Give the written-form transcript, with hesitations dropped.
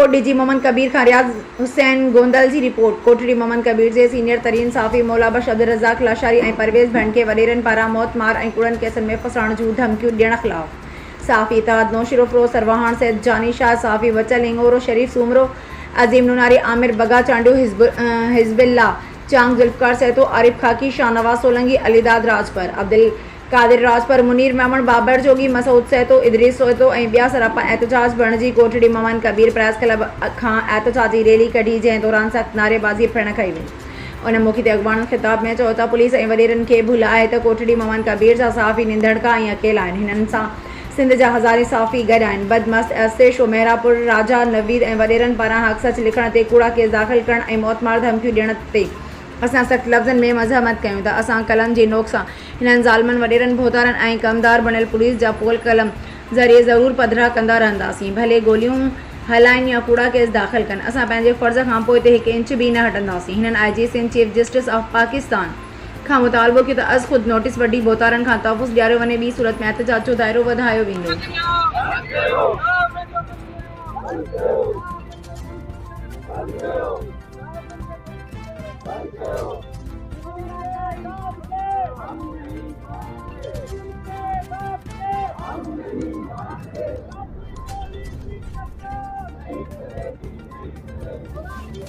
Report DG Mohammad Kabir खां रियाज़ हुसैन गोंदल जी report. कोठड़ी Mohammad Kabir जे senior तरीन साफ़ी मौला बख्श अब्दुल रज़ाक लाशारी ऐं परवेज़ भंड खे वॾेरनि पारां मौत मार ऐं कूड़नि केसनि में फसाइण जूं धमकियूं ॾियण ख़िलाफ़ साफ़ी इत्तेहाद नौशिरो फ़िरोज़ सरवाहान सैद जानी शाह साफ़ी वचल इंगोरो शरीफ सूमरो अज़ीम नुनारी आमिर बगा चांडियो हिज़बिल्ला चांग जुल्फ़कार सैतो आरिफ खाकी शाहनवाज सोलंकी अलीदाद राजपर अब्दुल कादिर राजपर मुनीर मेमन बाबर जोगी मसूद सैतो इदरीस सोतो ऐं ॿिया सरापा एहतजाज बणिजी कोठड़ी मोहम्मद कबीर प्रेस क्लब खां एहतजाजी रैली कढी जंहिं दौरान सख़्त नारेबाज़ी पिण कई वई। उन मौक़े ते अॻवान ख़िताब में चयो त पुलिस ऐं वॾेरनि खे भुलाए त कोठड़ी मोहम्मद कबीर जा साफ़ी निंदड़का ऐं अकेला आहिनि। हिननि सां सिंध जा हज़ारे साफ़ी गॾु आहिनि। बदमस्त एस्ते शोमेरापुर राजा नवीद ऐं वॾेरनि पारां हक़ सच लिखण ते कूड़ा केस दाख़िल करण ऐं मौतमार धमकियूं ॾियण ते असां सख़्त लफ़्ज़नि में मज़म्मत कयूं था। असां कलम जी नोक सां हिननि ज़ालिमनि वॾेरनि बोतारनि ऐं कमदार बणियल पुलिस जा पोल कलम ज़रिए ज़रूरु पधिरा कंदा रहंदासीं, भले गोलियूं हलाइनि या कूड़ा केस दाख़िल कनि। असां पंहिंजे फ़र्ज़ खां पोइ ते हिकु इंच बि न हटंदासीं। हिननि IG Sindh chief justice of Pakistan खां मुतालबो कयो त अज़ ख़ुदि नोटिस वठी बोतारनि खां तहफ़ुज़ ॾियारियो वञे। ॿी सूरत में एहतजाज जो दाइरो वधायो वेंदो।